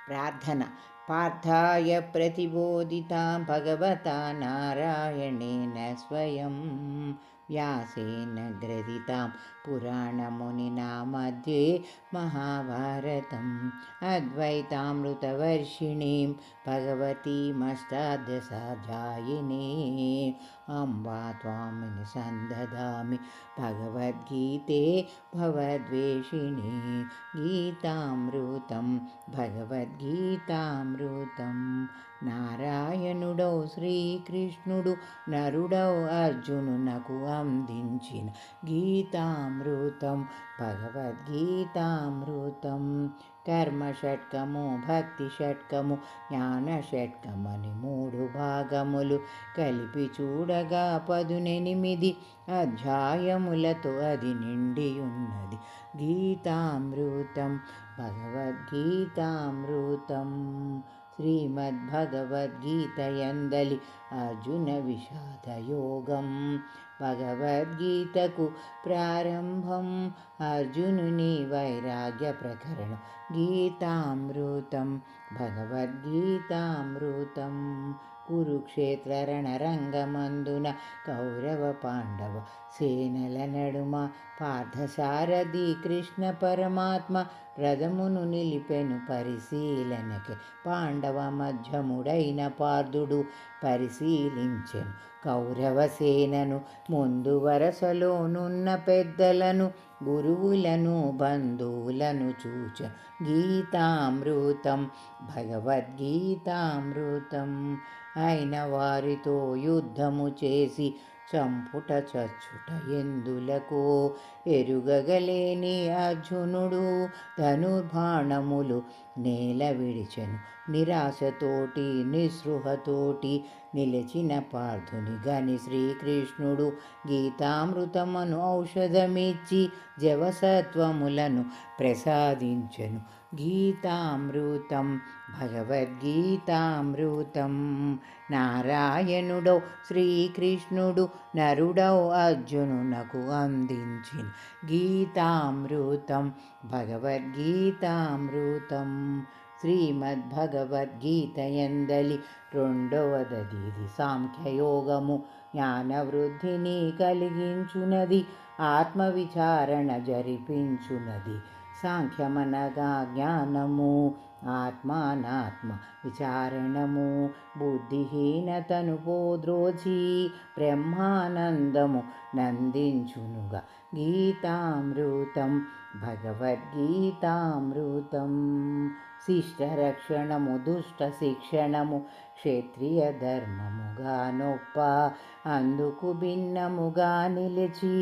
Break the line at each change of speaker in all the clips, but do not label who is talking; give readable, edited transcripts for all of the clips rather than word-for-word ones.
ప్రార్థన. పార్థాయ ప్రతిబోధితాం భగవతా నారాయణేన స్వయం వ్యాసేన గ్రథితాం పురాణమునినా మధ్యే మహాభారతం అద్వైతామృతవర్షిణీం భగవతీమష్టాదశాధ్యాయినీం అంబా త్వామిని సందదామి భగవద్గీతే భవద్వేషిణి గీతామృతం భగవద్గీతామృతం. నారాయణుడౌ శ్రీకృష్ణుడు నరుడౌ అర్జునునకు అందించిన గీతామృతం భగవద్గీతామృతం. కర్మ షట్కము, భక్తి షట్కము, జ్ఞాన షట్కమని 3 భాగములు కలిపి చూడగా 18 అధ్యాయములతో అది నిండి ఉన్నది గీతామృతం భగవద్గీతామృతం. శ్రీమద్భగవద్గీత యందలి అర్జున విషాదయోగం. భగవద్గీతకు ప్రారంభం అర్జునుని వైరాగ్య ప్రకరణం గీతామృతం భగవద్గీతామృతం. కురుక్షేత్ర రణరంగమందున కౌరవ పాండవ సేనల నడుమ పార్థసారథి కృష్ణ పరమాత్మ రథమును నిలిపెను పరిశీలనకి. పాండవ మధ్యముడైన పార్థుడు పరిశీలించెను కౌరవ సేనను. ముందు వరసలోనున్న పెద్దలను, గురువులను, బంధువులను చూచెను గీతామృతం భగవద్గీతామృతం. అయిన వారితో యుద్ధము చేసి చంపుట చచ్చుట ఎందులకో ఎరుగగలేని అర్జునుడు ధనుర్బాణములు నేల విడిచెను. నిరాశతోటి నిస్పృహతోటి నిలిచిన పార్థుని గని శ్రీకృష్ణుడు గీతామృతమును ఔషధమిచ్చి జవసత్వములను ప్రసాదించెను గీతామృతం భగవద్గీతామృతం. నారాయణుడౌ శ్రీకృష్ణుడు నరుడౌ అర్జునునకు అందించిన గీతామృతం భగవద్గీతామృతం. శ్రీమద్భగవద్గీత యందలి 2వది సాంఖ్యయోగము. జ్ఞానవృద్ధిని కలిగించునది, ఆత్మవిచారణ జరిపించునది. సాంఖ్యమనగా జ్ఞానము, ఆత్మానాత్మ విచారణము. బుద్ధిహీనతను పోద్రోచి బ్రహ్మానందము నందించునుగా గీతామృతం భగవద్గీతామృతం. శిష్టరక్షణము, దుష్ట శిక్షణము, క్షత్రియ ధర్మముగా నొప్ప అందుకు భిన్నముగా నిలిచి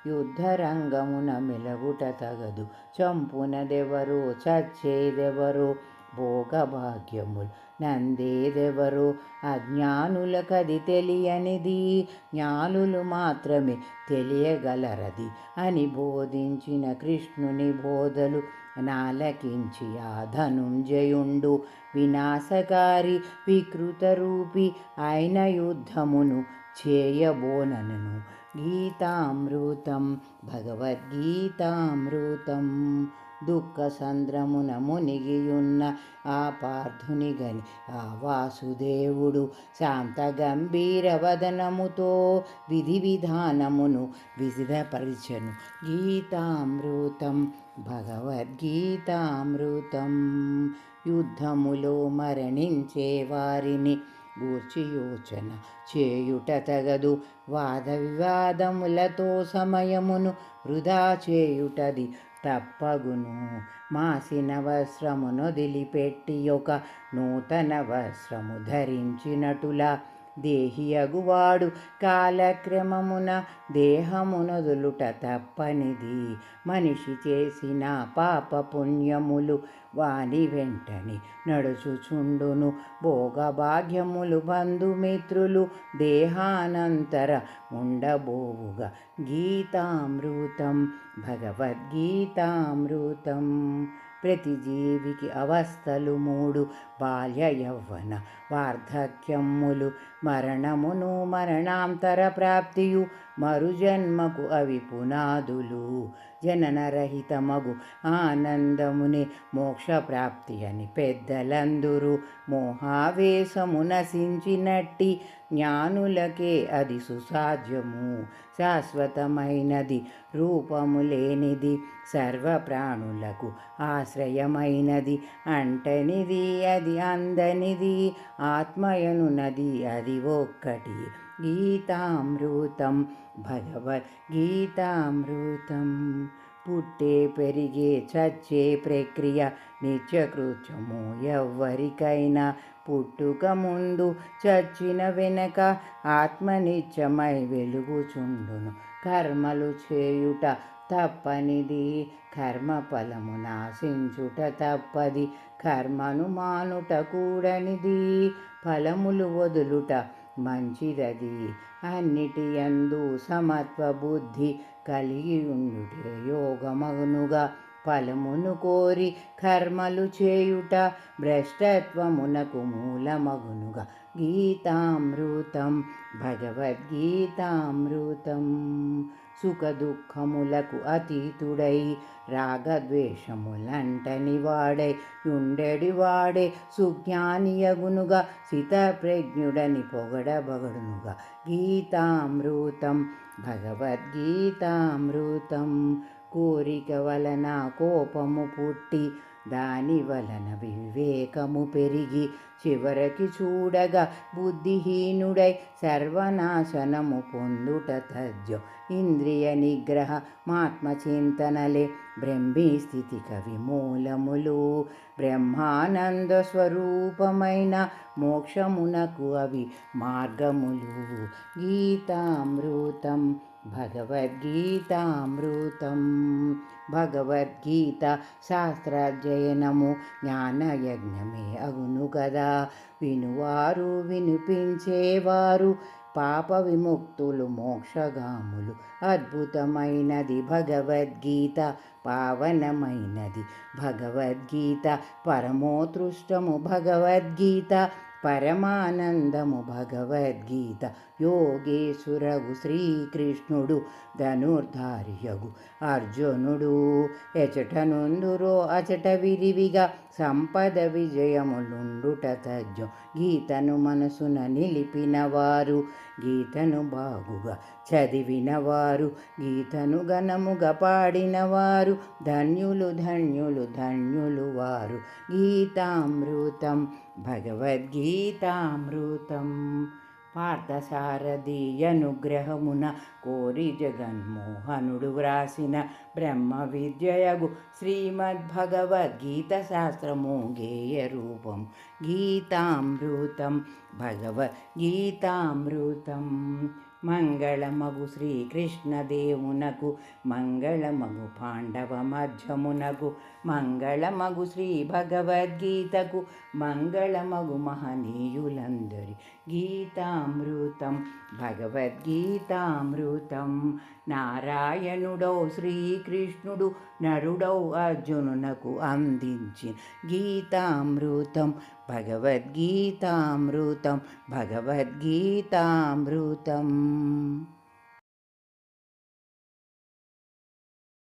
యుద్ధరంగమున మెలగుట తగదు. చంపునదెవరో, చచ్చేదెవరో, భోగభాగ్యములు నందేదెవరో అజ్ఞానులకది తెలియనిది, జ్ఞానులు మాత్రమే తెలియగలరది అని బోధించిన కృష్ణుని బోధలు నాలకించి ఆ ధనుంజయుండు వినాశకారి వికృతరూపి అయిన యుద్ధమును చేయబోనను గీతామృతం భగవద్గీతామృతం. దుఃఖ సంద్రమున మునిగియున్న ఆ పార్థుని గని ఆ వాసుదేవుడు శాంత గంభీర వదనముతో విధి విధానమును విసిదపరిచెను గీతామృతం భగవద్గీతామృతం. యుద్ధములో మరణించే వారిని గూర్చి యోచన చేయుట తగదు. వాద వివాదములతో సమయమును వృధా చేయుటది తప్పగును. మాసిన వస్త్రమునొదిలిపెట్టి ఒక నూతన వస్త్రము ధరించినటులా దేహియగువాడు కాలక్రమమున దేహమునొదులుట తప్పనిది. మనిషి చేసిన పాప పుణ్యములు వాని వెంటనే నడుచుచుండును. భోగభాగ్యములు బంధుమిత్రులు దేహానంతర ఉండబోవుగా గీతామృతం భగవద్గీతామృతం. ప్రతి జీవికి అవస్థలు మూడు, బాల్య యవ్వన వార్ధక్యములు, మరణమును మరణాంతర ప్రాప్తియు, మరుజన్మకు అవి పునాదులు. జననరహితమగు ఆనందమునే మోక్షప్రాప్తి అని పెద్దలందురు. మోహావేశము నశించినట్టి జ్ఞానులకే అది సుసాధ్యము. శాశ్వతమైనది, రూపము లేనిది, సర్వప్రాణులకు ఆశ్రయమైనది, అంటనిది అది అందనిది, ఆత్మయనున్నది అది ఒక్కటి. గీతామృతం భగవద్గీతామృతం. పుట్టే పెరిగే చచ్చే ప్రక్రియ నిత్యకృత్యము ఎవ్వరికైనా. పుట్టుక ముందు చచ్చిన వెనక ఆత్మ నిత్యమై వెలుగుచుండును. కర్మలు చేయుట తప్పనిది, కర్మ ఫలము నాశించుట తప్పది. కర్మను మానుట కూడనిది, ఫలములు వదులుట మంచిదది. అన్నిటి యందు సమత్వ బుద్ధి కలిగి ఉండుటే యోగమగునుగా. ఫలమును కోరి కర్మలు చేయుట భ్రష్టత్వమునకు మూలమగునుగా. గీతామృతం భగవద్గీతామృతం. సుఖదుఃఖములకు అతీతుడై, రాగద్వేషములంటని వాడై ఉండెడివాడే సుజ్ఞానియగునుగా. స్థితప్రజ్ఞుడని పొగడబగడునుగా. గీతామృతం భగవద్గీతామృతం. కోరిక వలన కోపము పుట్టి, దాని వలన వివేకము పెరిగి, చివరికి చూడగా బుద్ధిహీనుడై సర్వనాశనము పొందుట తథ్యం. ఇంద్రియ నిగ్రహ మాత్మచింతనలే బ్రహ్మీ స్థితిక విమూలములు. బ్రహ్మానంద స్వరూపమైన మోక్షమునకు అవి మార్గములు. గీతామృతం భగవద్గీతామృతం. భగవద్గీత శాస్త్రాధ్యయనము జ్ఞానయజ్ఞమే అగును కదా. వినువారు వినిపించేవారు పాప విముక్తులు మోక్షగాములు. అద్భుతమైనది భగవద్గీత, పావనమైనది భగవద్గీత. పరమోత్కృష్టము భగవద్గీత, పరమానందము భగవద్గీత. యోగేశ్వరగు శ్రీకృష్ణుడు, ధనుర్ధారియగు అర్జునుడు, ఎచట నుందురో అచట విరివిగా సంపద విజయములుండుట తథ్యం. గీతను మనసున నిలిపినవారు, గీతను బాగుగా చదివినవారు, గీతను ఘనముగా పాడినవారు, ధన్యులు ధన్యులు ధన్యులు వారు. గీతామృతం భగవద్గీతామృతం. పార్థసారథి అనుగ్రహమున కోరి జగన్మోహనుడు వ్రాసిన బ్రహ్మ విద్యయగు శ్రీమద్భగవద్గీత శాస్త్రము గేయ రూపం. గీతామృతం భగవద్గీతామృతం. మంగళమగు శ్రీకృష్ణదేవునకు, మంగళమగు పాండవ మధ్యమునకు, మంగళమగు శ్రీ భగవద్గీతకు, మంగళమగు మహనీయులందరి. గీతామృతం భగవద్గీతామృతం. నారాయణుడౌ శ్రీకృష్ణుడు, నరుడౌ అర్జునునకు అందించిన గీతామృతం భగవద్గీతామృతం భగవద్గీతామృతం.